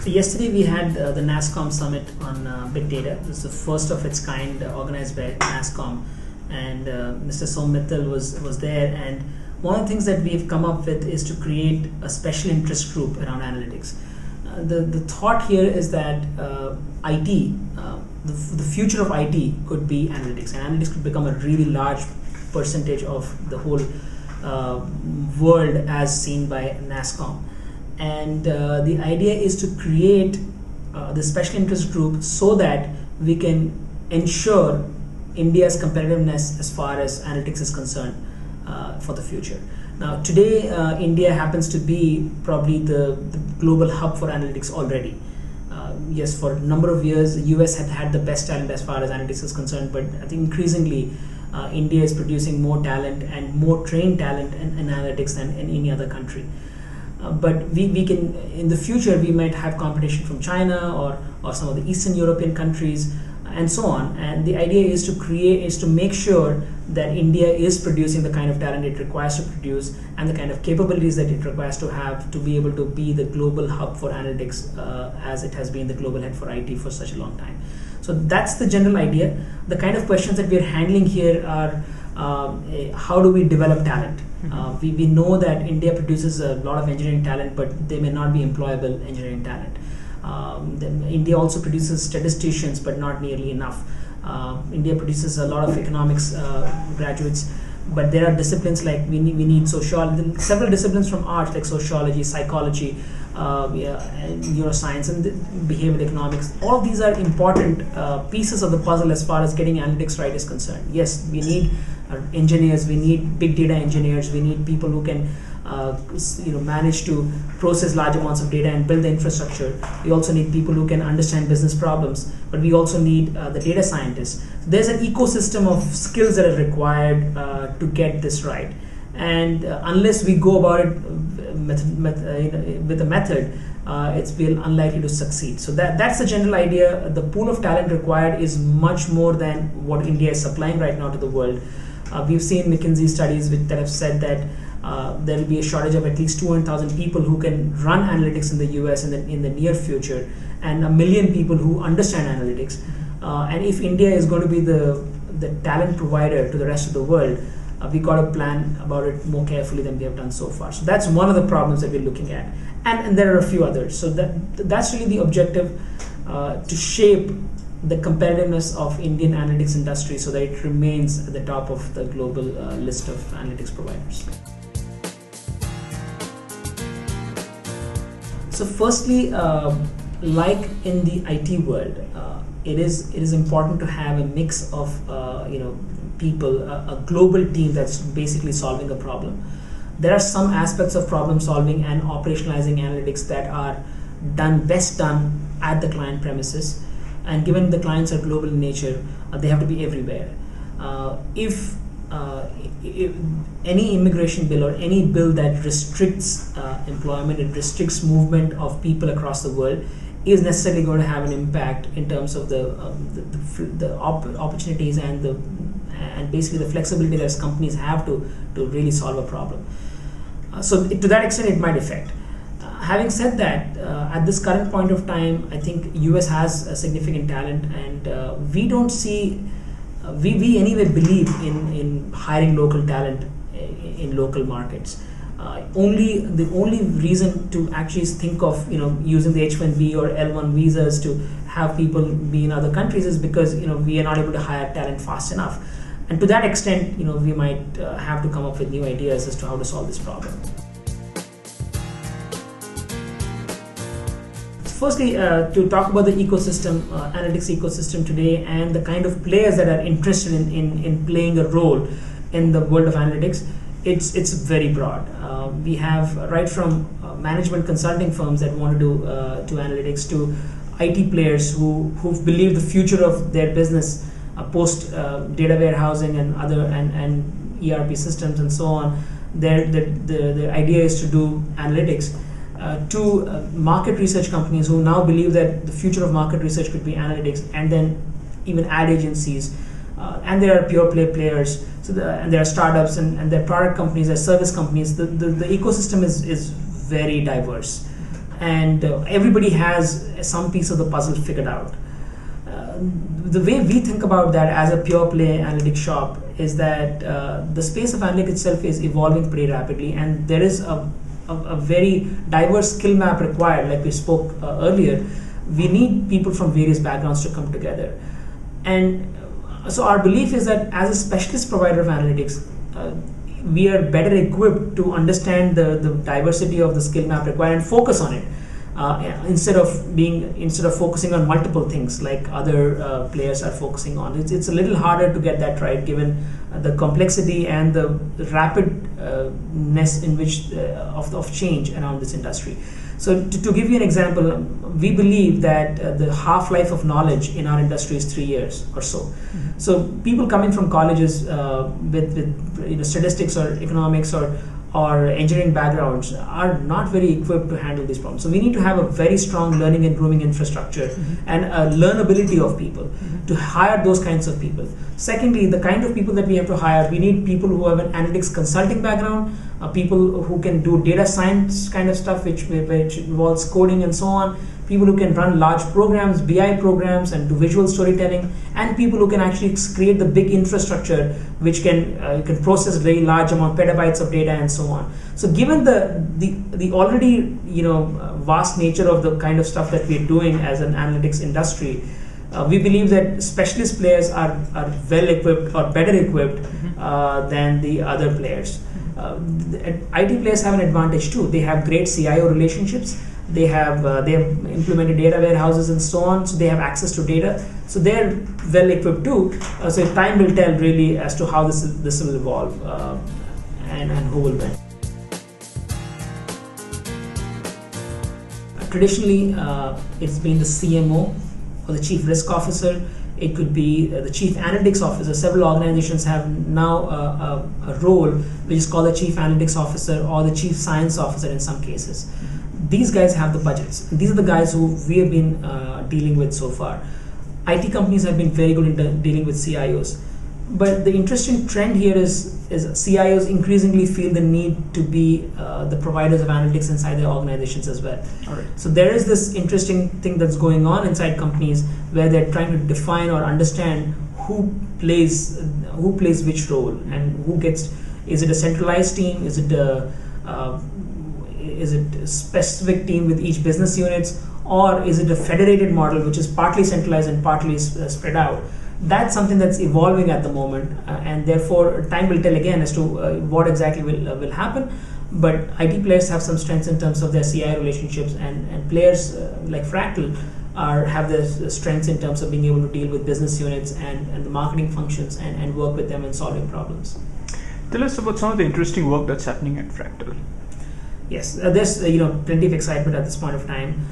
So yesterday we had the Nasscom summit on big data. This is the first of its kind organized by Nasscom, and Mr. Som Mittal was there. And one of the things that we've come up with is to create a special interest group around analytics. The thought here is that IT, the future of IT could be analytics, and analytics could become a really large percentage of the whole world as seen by Nasscom. And the idea is to create the special interest group so that we can ensure India's competitiveness as far as analytics is concerned for the future. Now today India happens to be probably the global hub for analytics already. Yes, for a number of years the US had the best talent as far as analytics is concerned, but I think increasingly India is producing more talent and more trained talent in analytics than in any other country. But we can, in the future, we might have competition from China or some of the Eastern European countries and so on. And the idea is to make sure that India is producing the kind of talent it requires to produce and the kind of capabilities that it requires to have to be able to be the global hub for analytics as it has been the global head for IT for such a long time. So that's the general idea. The kind of questions that we are handling here are how do we develop talent? We know that India produces a lot of engineering talent, but they may not be employable engineering talent. India also produces statisticians, but not nearly enough. India produces a lot of economics graduates, but there are disciplines like we need sociology, several disciplines from arts like sociology, psychology, and neuroscience and behavioral economics. All of these are important pieces of the puzzle as far as getting analytics right is concerned. Yes, we need engineers, we need big data engineers, we need people who can manage to process large amounts of data and build the infrastructure. We also need people who can understand business problems, but we also need the data scientists. So there's an ecosystem of skills that are required to get this right. And unless we go about it with a method, it's unlikely to succeed. So that's the general idea. The pool of talent required is much more than what India is supplying right now to the world. We've seen McKinsey studies that have said that there will be a shortage of at least 200,000 people who can run analytics in the US in the near future, and 1 million people who understand analytics. And if India is going to be the talent provider to the rest of the world, we got to plan about it more carefully than we have done so far. So that's one of the problems that we're looking at, and there are a few others. So that's really the objective, to shape the competitiveness of Indian analytics industry so that it remains at the top of the global list of analytics providers. So firstly, like in the IT world, it is important to have a mix of people, a global team that's basically solving a problem. There are some aspects of problem solving and operationalizing analytics that are best done at the client premises, and given the clients are global in nature, they have to be everywhere. If any immigration bill or any bill that restricts employment, it restricts movement of people across the world, is necessarily going to have an impact in terms of the opportunities and basically the flexibility that companies have to really solve a problem. So to that extent, it might affect. Having said that, at this current point of time, I think US has a significant talent, and we don't see. We anyway believe in hiring local talent in local markets. The only reason to actually think of using the H-1B or L-1 visas to have people be in other countries is because we are not able to hire talent fast enough, and to that extent we might have to come up with new ideas as to how to solve this problem. Firstly, to talk about the ecosystem, analytics ecosystem today, and the kind of players that are interested in playing a role in the world of analytics, it's very broad. We have right from management consulting firms that want to do analytics to IT players who believe the future of their business post data warehousing and other and ERP systems and so on. The idea is to do analytics. To market research companies who now believe that the future of market research could be analytics, and then even ad agencies, and there are pure play players. And there are startups and there are product companies, there are service companies. The ecosystem is very diverse, and everybody has some piece of the puzzle figured out. The way we think about that as a pure play analytics shop is that the space of analytics itself is evolving pretty rapidly, and there is a very diverse skill map required. Like we spoke earlier, we need people from various backgrounds to come together. And so our belief is that as a specialist provider of analytics, we are better equipped to understand the diversity of the skill map required and focus on it. Instead of focusing on multiple things like other players are focusing on. It's a little harder to get that right, given the complexity and the rapidness in which of change around this industry. So to give you an example, we believe that the half-life of knowledge in our industry is 3 years or so. Mm-hmm. So people coming from colleges with statistics or economics or engineering backgrounds are not very equipped to handle these problems. So we need to have a very strong learning and grooming infrastructure and a learnability of people to hire those kinds of people. Secondly, the kind of people that we have to hire, we need people who have an analytics consulting background, people who can do data science kind of stuff, which involves coding and so on, people who can run large programs, BI programs, and do visual storytelling, and people who can actually create the big infrastructure which can process very large amount petabytes of data and so on. So given the already vast nature of the kind of stuff that we're doing as an analytics industry, we believe that specialist players are well equipped or better equipped than the other players. IT players have an advantage too. They have great CIO relationships. They have implemented data warehouses and so on, so they have access to data. So they're well equipped too. So time will tell really as to how this will evolve and who will win. Traditionally, it's been the CMO or the Chief Risk Officer. It could be the Chief Analytics Officer. Several organizations have now a role which is called the Chief Analytics Officer or the Chief Science Officer in some cases. These guys have the budgets. These are the guys who we have been dealing with so far. IT companies have been very good in dealing with CIOs. But the interesting trend here is CIOs increasingly feel the need to be the providers of analytics inside their organizations as well. All right. So there is this interesting thing that's going on inside companies where they're trying to define or understand who plays which role and who gets. Is it a centralized team? Is it a specific team with each business units, or is it a federated model which is partly centralized and partly spread out? That's something that's evolving at the moment, and therefore time will tell again as to what exactly will happen. But IT players have some strengths in terms of their CI relationships, and players like Fractal have their strengths in terms of being able to deal with business units and the marketing functions and work with them in solving problems. Tell us about some of the interesting work that's happening at Fractal. Yes, there's plenty of excitement at this point of time.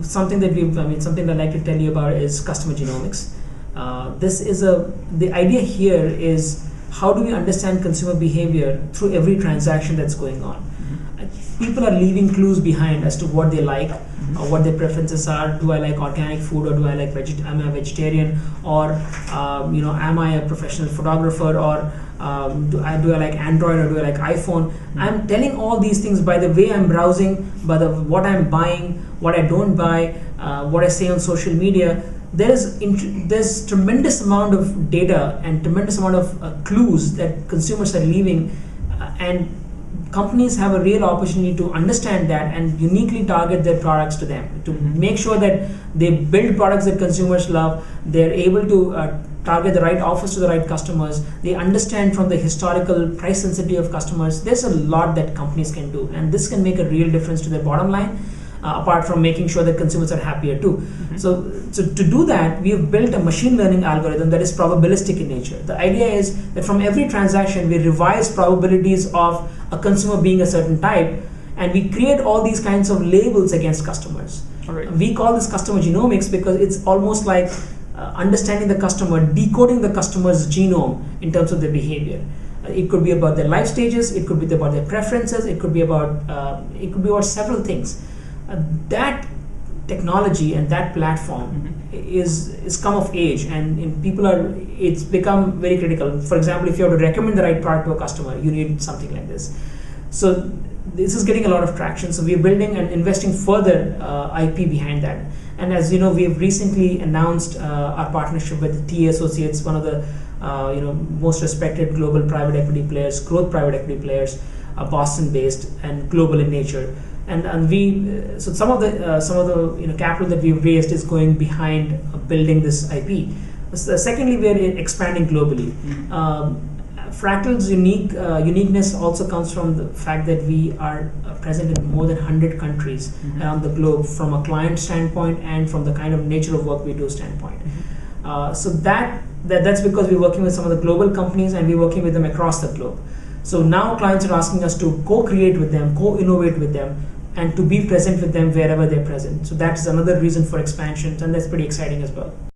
Something that I'd like to tell you about is customer genomics. The idea here is how do we understand consumer behavior through every transaction that's going on. People are leaving clues behind as to what they like, what their preferences are. Do I like organic food, or do I like am I a vegetarian, or am I a professional photographer, or do I like Android or do I like iPhone? I'm telling all these things by the way I'm browsing, by what I'm buying, what I don't buy, what I say on social media. There's tremendous amount of data and tremendous amount of clues that consumers are leaving, and companies have a real opportunity to understand that and uniquely target their products to them, to make sure that they build products that consumers love. They're able to target the right offers to the right customers. They understand from the historical price sensitivity of customers. There's a lot that companies can do, and this can make a real difference to their bottom line, apart from making sure that consumers are happier too. So to do that, we have built a machine learning algorithm that is probabilistic in nature. The idea is that from every transaction, we revise probabilities of a consumer being a certain type, and we create all these kinds of labels against customers. All right. We call this customer genomics because it's almost like understanding the customer, decoding the customer's genome in terms of their behavior. It could be about their life stages, it could be about their preferences, it could be about several things. That technology and that platform is come of age, and it's become very critical. For example, if you have to recommend the right product to a customer, you need something like this. So this is getting a lot of traction. So we're building and investing further IP behind that. And as you know, we have recently announced our partnership with TA Associates, one of the most respected global private equity players, growth private equity players, Boston-based and global in nature. And we so some of the capital that we've raised is going behind building this IP. Secondly, we are expanding globally. Fractal's uniqueness also comes from the fact that we are present in more than 100 countries around the globe from a client standpoint and from the kind of nature of work we do standpoint. So that's because we're working with some of the global companies and we're working with them across the globe. So now clients are asking us to co-create with them, co-innovate with them, and to be present with them wherever they're present. So that's another reason for expansion, and that's pretty exciting as well.